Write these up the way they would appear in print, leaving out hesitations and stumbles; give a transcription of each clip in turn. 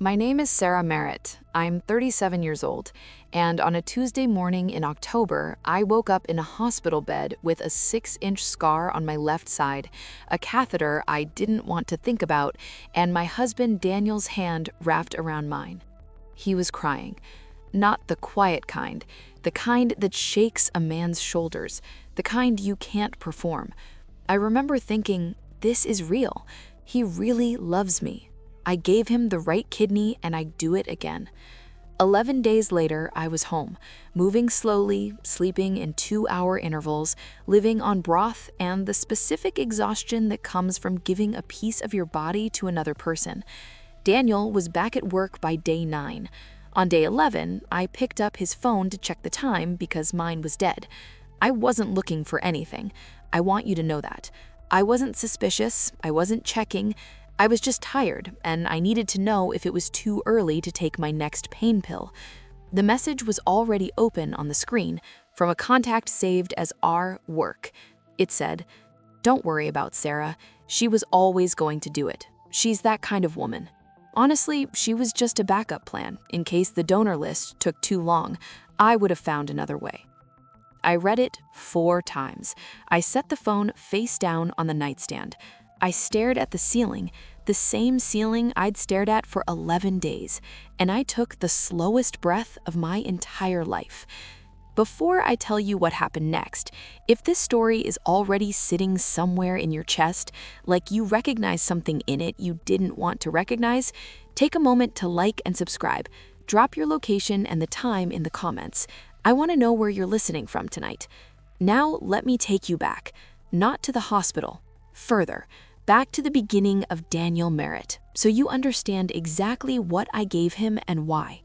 My name is Sarah Merritt. I'm 37 years old, and on a Tuesday morning in October, I woke up in a hospital bed with a 6-inch scar on my left side, a catheter I didn't want to think about, and my husband Daniel's hand wrapped around mine. He was crying. Not the quiet kind, the kind that shakes a man's shoulders, the kind you can't perform. I remember thinking, this is real. He really loves me. I gave him the right kidney and I'd do it again. 11 days later, I was home, moving slowly, sleeping in 2-hour intervals, living on broth and the specific exhaustion that comes from giving a piece of your body to another person. Daniel was back at work by day 9. On day 11, I picked up his phone to check the time because mine was dead. I wasn't looking for anything. I want you to know that. I wasn't suspicious. I wasn't checking. I was just tired, and I needed to know if it was too early to take my next pain pill. The message was already open on the screen from a contact saved as our work. It said, "Don't worry about Sarah. She was always going to do it. She's that kind of woman." Honestly, she was just a backup plan. In case the donor list took too long, I would have found another way. I read it 4 times. I set the phone face down on the nightstand. I stared at the ceiling, the same ceiling I'd stared at for 11 days, and I took the slowest breath of my entire life. Before I tell you what happened next, if this story is already sitting somewhere in your chest, like you recognize something in it you didn't want to recognize, take a moment to like and subscribe. Drop your location and the time in the comments. I want to know where you're listening from tonight. Now let me take you back, not to the hospital, further, back to the beginning of Daniel Merritt, so you understand exactly what I gave him and why.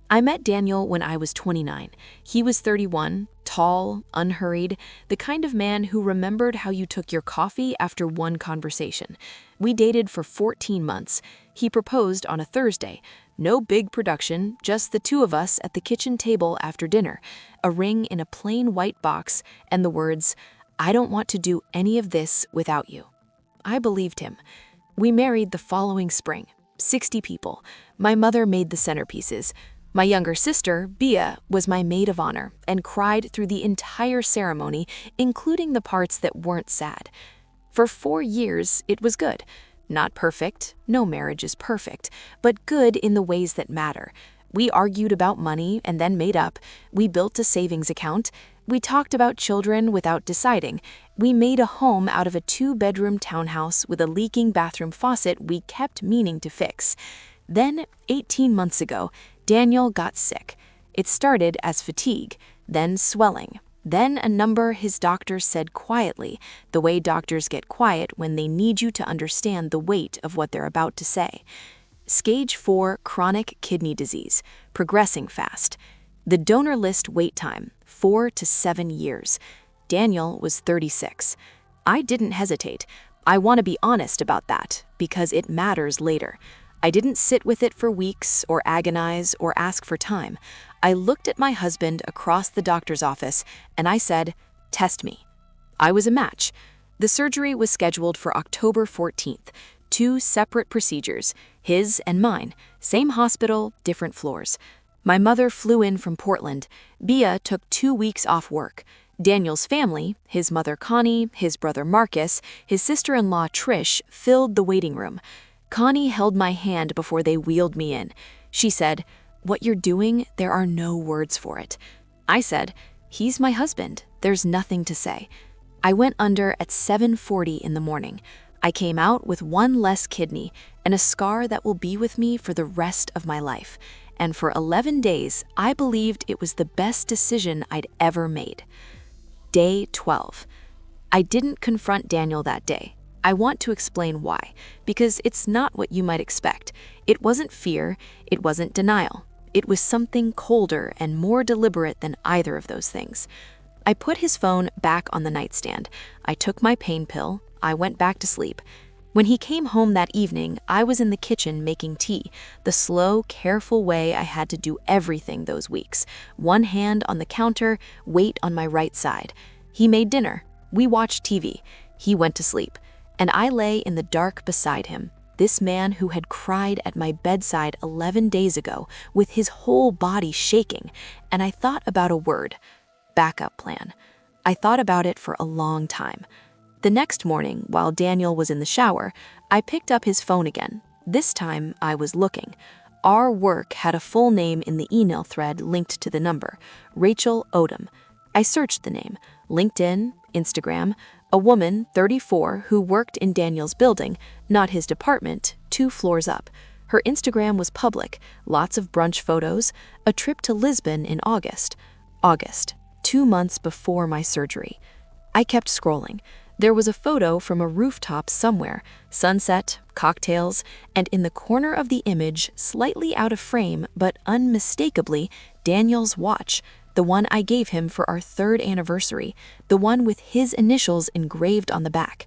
I met Daniel when I was 29. He was 31, tall, unhurried, the kind of man who remembered how you took your coffee after one conversation. We dated for 14 months. He proposed on a Thursday. No big production, just the two of us at the kitchen table after dinner, a ring in a plain white box, and the words, "I don't want to do any of this without you." I believed him. We married the following spring. 60 people. My mother made the centerpieces. My younger sister, Bia, was my maid of honor and cried through the entire ceremony, including the parts that weren't sad. For 4 years, it was good. Not perfect. No marriage is perfect, but good in the ways that matter. We argued about money and then made up. We built a savings account. We talked about children without deciding. We made a home out of a 2-bedroom townhouse with a leaking bathroom faucet we kept meaning to fix. Then, 18 months ago, Daniel got sick. It started as fatigue, then swelling, then a number his doctors said quietly, the way doctors get quiet when they need you to understand the weight of what they're about to say. Stage 4 chronic kidney disease, progressing fast. The donor list wait time, 4 to 7 years. Daniel was 36. I didn't hesitate. I want to be honest about that, because it matters later. I didn't sit with it for weeks or agonize or ask for time. I looked at my husband across the doctor's office and I said, "Test me." I was a match. The surgery was scheduled for October 14th. 2 separate procedures, his and mine, same hospital, different floors. My mother flew in from Portland. Bia took 2 weeks off work. Daniel's family, his mother Connie, his brother Marcus, his sister-in-law Trish, filled the waiting room. Connie held my hand before they wheeled me in. She said, "What you're doing, there are no words for it." I said, "He's my husband. There's nothing to say." I went under at 7:40 in the morning. I came out with 1 less kidney and a scar that will be with me for the rest of my life. And for 11 days, I believed it was the best decision I'd ever made. Day 12. I didn't confront Daniel that day. I want to explain why, because it's not what you might expect. It wasn't fear, it wasn't denial. It was something colder and more deliberate than either of those things. I put his phone back on the nightstand. I took my pain pill. I went back to sleep. When he came home that evening, I was in the kitchen making tea, the slow, careful way I had to do everything those weeks. One hand on the counter, weight on my right side. He made dinner. We watched TV. He went to sleep. And I lay in the dark beside him, This man who had cried at my bedside 11 days ago with his whole body shaking, and I thought about a word: backup plan. I thought about it for a long time. The next morning, while Daniel was in the shower, I picked up his phone again. This time, I was looking. Our work had a full name in the email thread linked to the number: Rachel Odom. I searched the name: LinkedIn, Instagram, a woman, 34, who worked in Daniel's building, not his department, 2 floors up. Her Instagram was public, lots of brunch photos, a trip to Lisbon in August. August, 2 months before my surgery. I kept scrolling. There was a photo from a rooftop somewhere, sunset, cocktails, and in the corner of the image, slightly out of frame but unmistakably, Daniel's watch, the one I gave him for our 3rd anniversary, the one with his initials engraved on the back.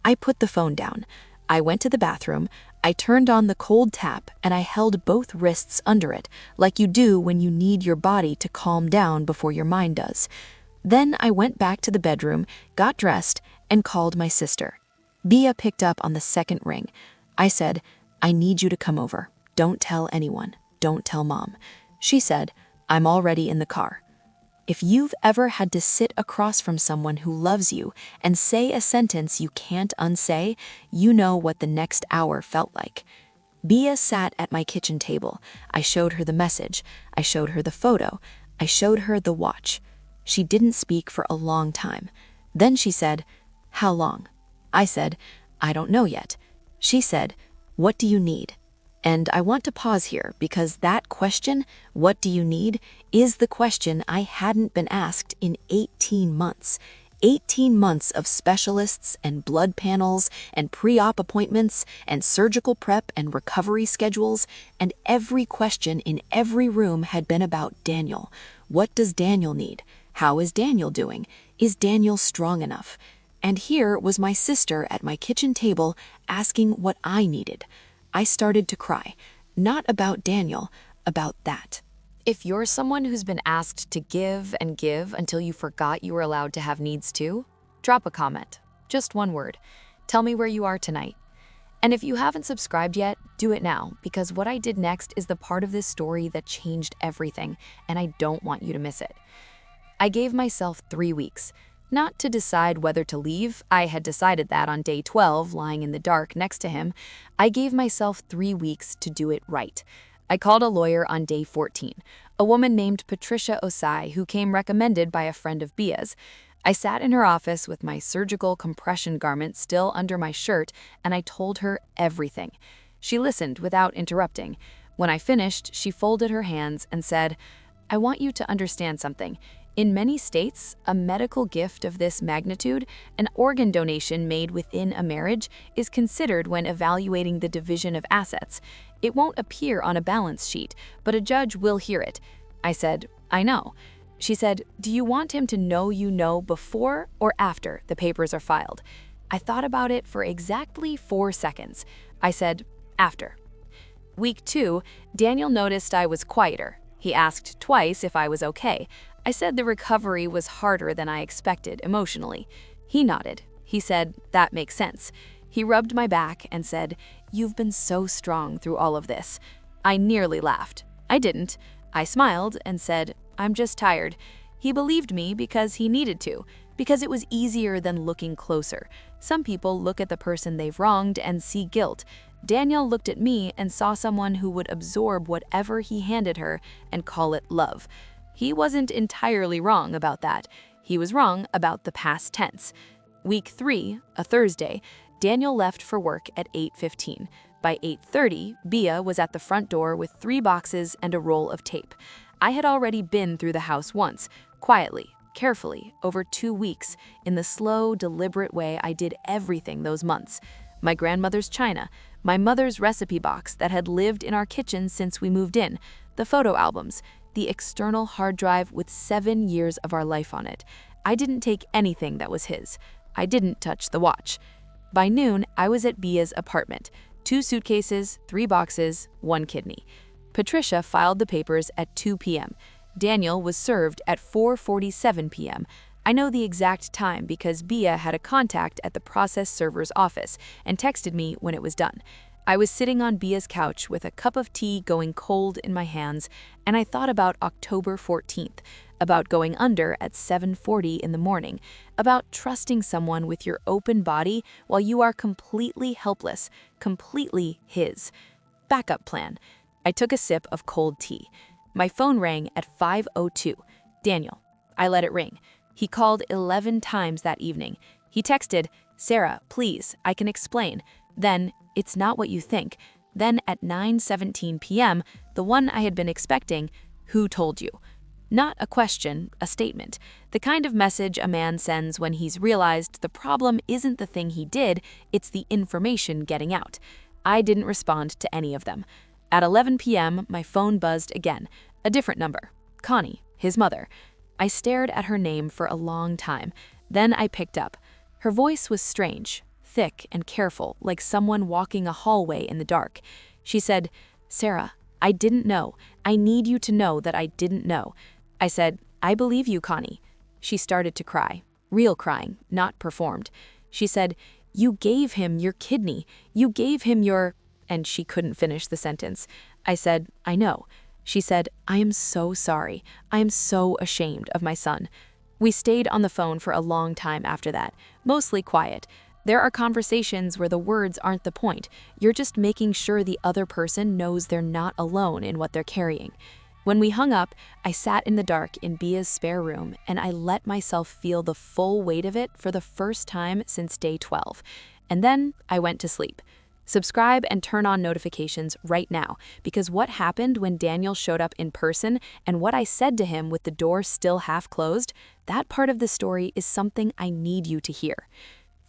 I put the phone down. I went to the bathroom, I turned on the cold tap, and I held both wrists under it, like you do when you need your body to calm down before your mind does. Then I went back to the bedroom, got dressed, and called my sister. Bia picked up on the 2nd ring. I said, "I need you to come over. Don't tell anyone. Don't tell Mom." She said, "I'm already in the car." If you've ever had to sit across from someone who loves you and say a sentence you can't unsay, you know what the next hour felt like. Bia sat at my kitchen table. I showed her the message. I showed her the photo. I showed her the watch. She didn't speak for a long time. Then she said, "How long?" I said, "I don't know yet." She said, "What do you need?" And I want to pause here because that question, "What do you need?" is the question I hadn't been asked in 18 months. 18 months of specialists and blood panels and pre-op appointments and surgical prep and recovery schedules, and every question in every room had been about Daniel. What does Daniel need? How is Daniel doing? Is Daniel strong enough? And here was my sister at my kitchen table asking what I needed. I started to cry, not about Daniel, about that. If you're someone who's been asked to give and give until you forgot you were allowed to have needs too, drop a comment. Just one word. Tell me where you are tonight. And if you haven't subscribed yet, do it now, because what I did next is the part of this story that changed everything, and I don't want you to miss it. I gave myself 3 weeks. Not to decide whether to leave, I had decided that on day 12, lying in the dark next to him. I gave myself 3 weeks to do it right. I called a lawyer on day 14, a woman named Patricia Osai, who came recommended by a friend of Bia's. I sat in her office with my surgical compression garment still under my shirt, and I told her everything. She listened without interrupting. When I finished, she folded her hands and said, "I want you to understand something. In many states, a medical gift of this magnitude, an organ donation made within a marriage, is considered when evaluating the division of assets. It won't appear on a balance sheet, but a judge will hear it." I said, "I know." She said, "Do you want him to know you know before or after the papers are filed?" I thought about it for exactly 4 seconds. I said, "After." Week 2, Daniel noticed I was quieter. He asked twice if I was okay. I said the recovery was harder than I expected emotionally. He nodded. He said, "That makes sense." He rubbed my back and said, "You've been so strong through all of this." I nearly laughed. I didn't. I smiled and said, "I'm just tired." He believed me because he needed to, because it was easier than looking closer. Some people look at the person they've wronged and see guilt. Daniel looked at me and saw someone who would absorb whatever he handed her and call it love. He wasn't entirely wrong about that. He was wrong about the past tense. Week 3, a Thursday, Daniel left for work at 8:15. By 8:30, Bia was at the front door with 3 boxes and a roll of tape. I had already been through the house once, quietly, carefully, over 2 weeks, in the slow, deliberate way I did everything those months. My grandmother's china, my mother's recipe box that had lived in our kitchen since we moved in, the photo albums, the external hard drive with 7 years of our life on it. I didn't take anything that was his. I didn't touch the watch. By noon, I was at Bia's apartment. 2 suitcases, 3 boxes, 1 kidney. Patricia filed the papers at 2 p.m. Daniel was served at 4:47 p.m. I know the exact time because Bia had a contact at the process server's office and texted me when it was done. I was sitting on Bia's couch with a cup of tea going cold in my hands, and I thought about October 14th, about going under at 7:40 in the morning, about trusting someone with your open body while you are completely helpless, completely his. Backup plan. I took a sip of cold tea. My phone rang at 5:02. Daniel. I let it ring. He called 11 times that evening. He texted, "Sarah, please, I can explain." Then, "It's not what you think." Then at 9:17 p.m., the one I had been expecting, "Who told you?" Not a question, a statement. The kind of message a man sends when he's realized the problem isn't the thing he did, it's the information getting out. I didn't respond to any of them. At 11 p.m., my phone buzzed again. A different number. Connie, his mother. I stared at her name for a long time. Then I picked up. Her voice was strange, thick and careful, like someone walking a hallway in the dark. She said, "Sarah, I didn't know. I need you to know that I didn't know." I said, "I believe you, Connie." She started to cry. Real crying, not performed. She said, "You gave him your kidney. You gave him your—" And she couldn't finish the sentence. I said, "I know." She said, "I am so sorry. I am so ashamed of my son." We stayed on the phone for a long time after that, mostly quiet. There are conversations where the words aren't the point. You're just making sure the other person knows they're not alone in what they're carrying. When we hung up, I sat in the dark in Bia's spare room, and I let myself feel the full weight of it for the first time since day 12. And then I went to sleep. Subscribe and turn on notifications right now, because what happened when Daniel showed up in person and what I said to him with the door still half closed, that part of the story is something I need you to hear.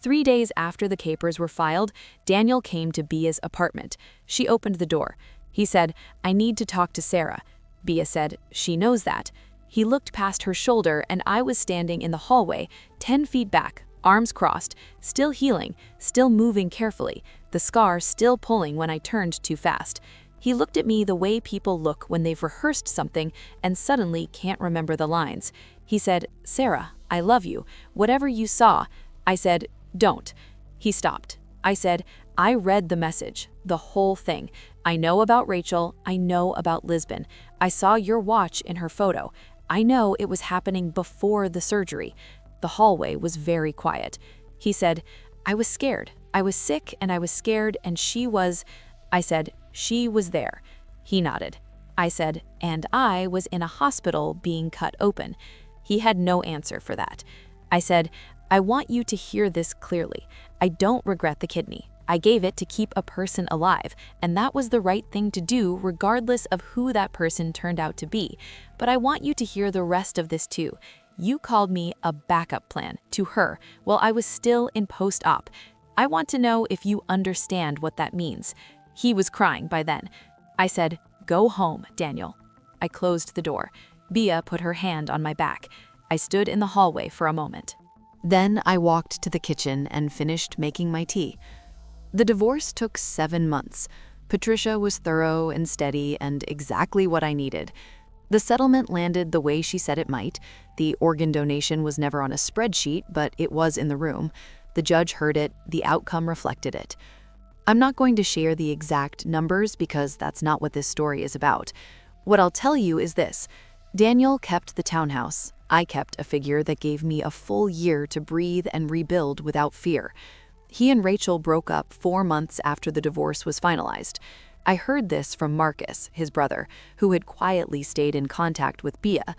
3 days after the capers were filed, Daniel came to Bia's apartment. She opened the door. He said, "I need to talk to Sarah." Bia said, "She knows that." He looked past her shoulder, and I was standing in the hallway, 10 feet back, arms crossed, still healing, still moving carefully, the scar still pulling when I turned too fast. He looked at me the way people look when they've rehearsed something and suddenly can't remember the lines. He said, "Sarah, I love you. Whatever you saw." I said, "Don't." He stopped. I said, "I read the message, the whole thing. I know about Rachel. I know about Lisbon. I saw your watch in her photo. I know it was happening before the surgery." The hallway was very quiet. He said, "I was scared. I was sick and I was scared and she was—" I said, "She was there." He nodded. I said, "And I was in a hospital being cut open." He had no answer for that. I said, "I want you to hear this clearly. I don't regret the kidney. I gave it to keep a person alive, and that was the right thing to do regardless of who that person turned out to be. But I want you to hear the rest of this too. You called me a backup plan to her while I was still in post-op. I want to know if you understand what that means." He was crying by then. I said, "Go home, Daniel." I closed the door. Bia put her hand on my back. I stood in the hallway for a moment. Then I walked to the kitchen and finished making my tea. The divorce took 7 months. Patricia was thorough and steady and exactly what I needed. The settlement landed the way she said it might. The organ donation was never on a spreadsheet, but it was in the room. The judge heard it. The outcome reflected it. I'm not going to share the exact numbers because that's not what this story is about. What I'll tell you is this. Daniel kept the townhouse. I kept a figure that gave me a full year to breathe and rebuild without fear. He and Rachel broke up 4 months after the divorce was finalized. I heard this from Marcus, his brother, who had quietly stayed in contact with Bia.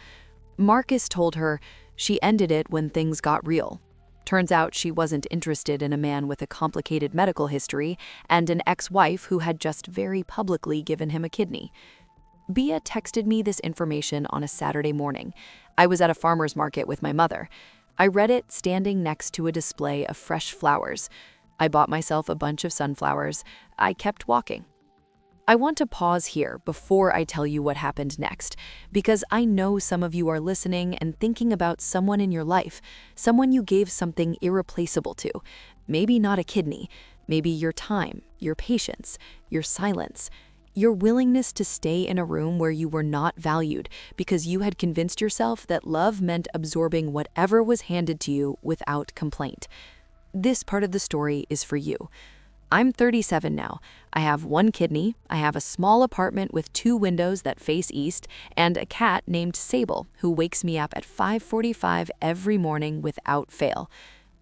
Marcus told her she ended it when things got real. Turns out she wasn't interested in a man with a complicated medical history and an ex-wife who had just very publicly given him a kidney. Bia texted me this information on a Saturday morning. I was at a farmer's market with my mother. I read it standing next to a display of fresh flowers. I bought myself a bunch of sunflowers. I kept walking. I want to pause here before I tell you what happened next, because I know some of you are listening and thinking about someone in your life, someone you gave something irreplaceable to. Maybe not a kidney, maybe your time, your patience, your silence, your willingness to stay in a room where you were not valued because you had convinced yourself that love meant absorbing whatever was handed to you without complaint. This part of the story is for you. I'm 37 now. I have one kidney, I have a small apartment with 2 windows that face east, and a cat named Sable who wakes me up at 5:45 every morning without fail.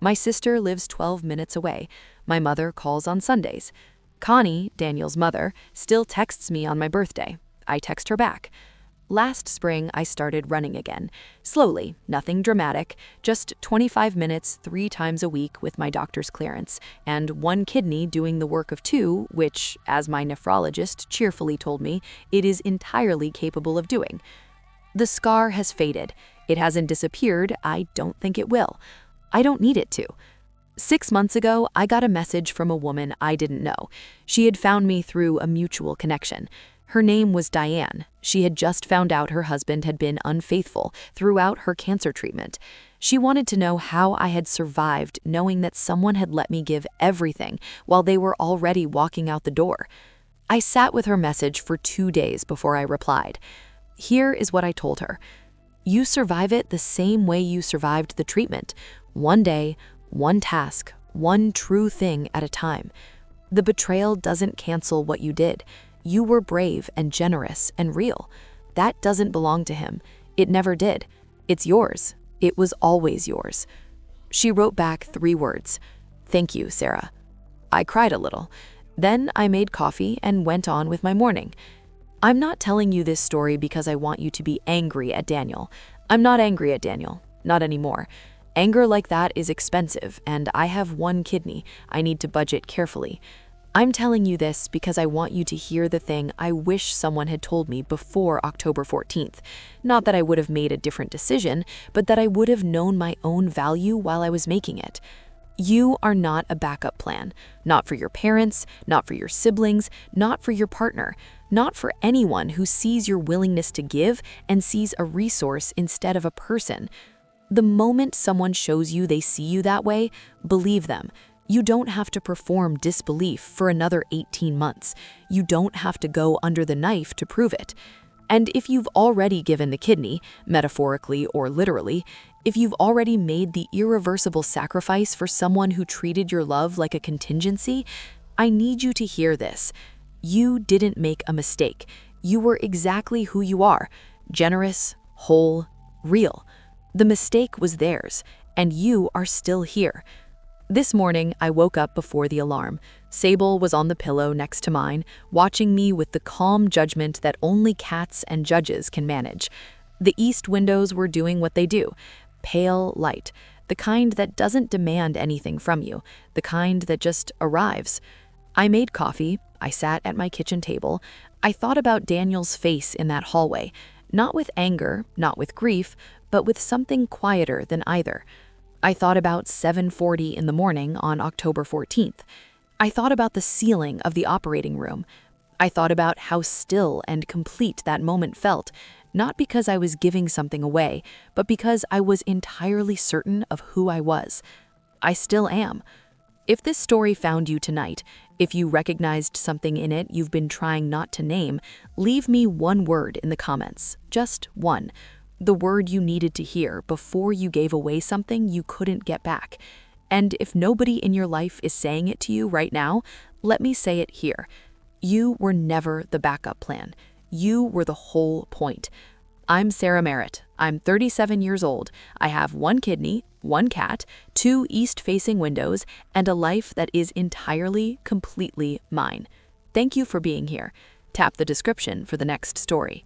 My sister lives 12 minutes away. My mother calls on Sundays. Connie, Daniel's mother, still texts me on my birthday. I text her back. Last spring, I started running again. Slowly, nothing dramatic, just 25 minutes 3 times a week with my doctor's clearance, and one kidney doing the work of 2, which, as my nephrologist cheerfully told me, it is entirely capable of doing. The scar has faded. It hasn't disappeared. I don't think it will. I don't need it to. 6 months ago, I got a message from a woman I didn't know. She had found me through a mutual connection. Her name was Diane. She had just found out her husband had been unfaithful throughout her cancer treatment. She wanted to know how I had survived knowing that someone had let me give everything while they were already walking out the door. I sat with her message for 2 days before I replied. Here is what I told her. You survive it the same way you survived the treatment. One day, one task, one true thing at a time. The betrayal doesn't cancel what you did. You were brave and generous and real. That doesn't belong to him. It never did. It's yours. It was always yours. She wrote back 3 words. Thank you, Sarah. I cried a little. Then I made coffee and went on with my morning. I'm not telling you this story because I want you to be angry at Daniel. I'm not angry at Daniel. Not anymore. Anger like that is expensive, and I have one kidney. I need to budget carefully. I'm telling you this because I want you to hear the thing I wish someone had told me before October 14th. Not that I would have made a different decision, but that I would have known my own value while I was making it. You are not a backup plan. Not for your parents, not for your siblings, not for your partner, not for anyone who sees your willingness to give and sees a resource instead of a person. The moment someone shows you they see you that way, believe them. You don't have to perform disbelief for another 18 months. You don't have to go under the knife to prove it. And if you've already given the kidney, metaphorically or literally, if you've already made the irreversible sacrifice for someone who treated your love like a contingency, I need you to hear this. You didn't make a mistake. You were exactly who you are, generous, whole, real. The mistake was theirs, and you are still here. This morning, I woke up before the alarm. Sable was on the pillow next to mine, watching me with the calm judgment that only cats and judges can manage. The east windows were doing what they do. Pale light, the kind that doesn't demand anything from you, the kind that just arrives. I made coffee. I sat at my kitchen table. I thought about Daniel's face in that hallway, not with anger, not with grief, but with something quieter than either. I thought about 7:40 in the morning on October 14th. I thought about the ceiling of the operating room. I thought about how still and complete that moment felt, not because I was giving something away, but because I was entirely certain of who I was. I still am. If this story found you tonight, if you recognized something in it you've been trying not to name, leave me one word in the comments, just one. The word you needed to hear before you gave away something you couldn't get back. And if nobody in your life is saying it to you right now, let me say it here. You were never the backup plan. You were the whole point. I'm Sarah Merritt. I'm 37 years old. I have one kidney, one cat, 2 east-facing windows, and a life that is entirely, completely mine. Thank you for being here. Tap the description for the next story.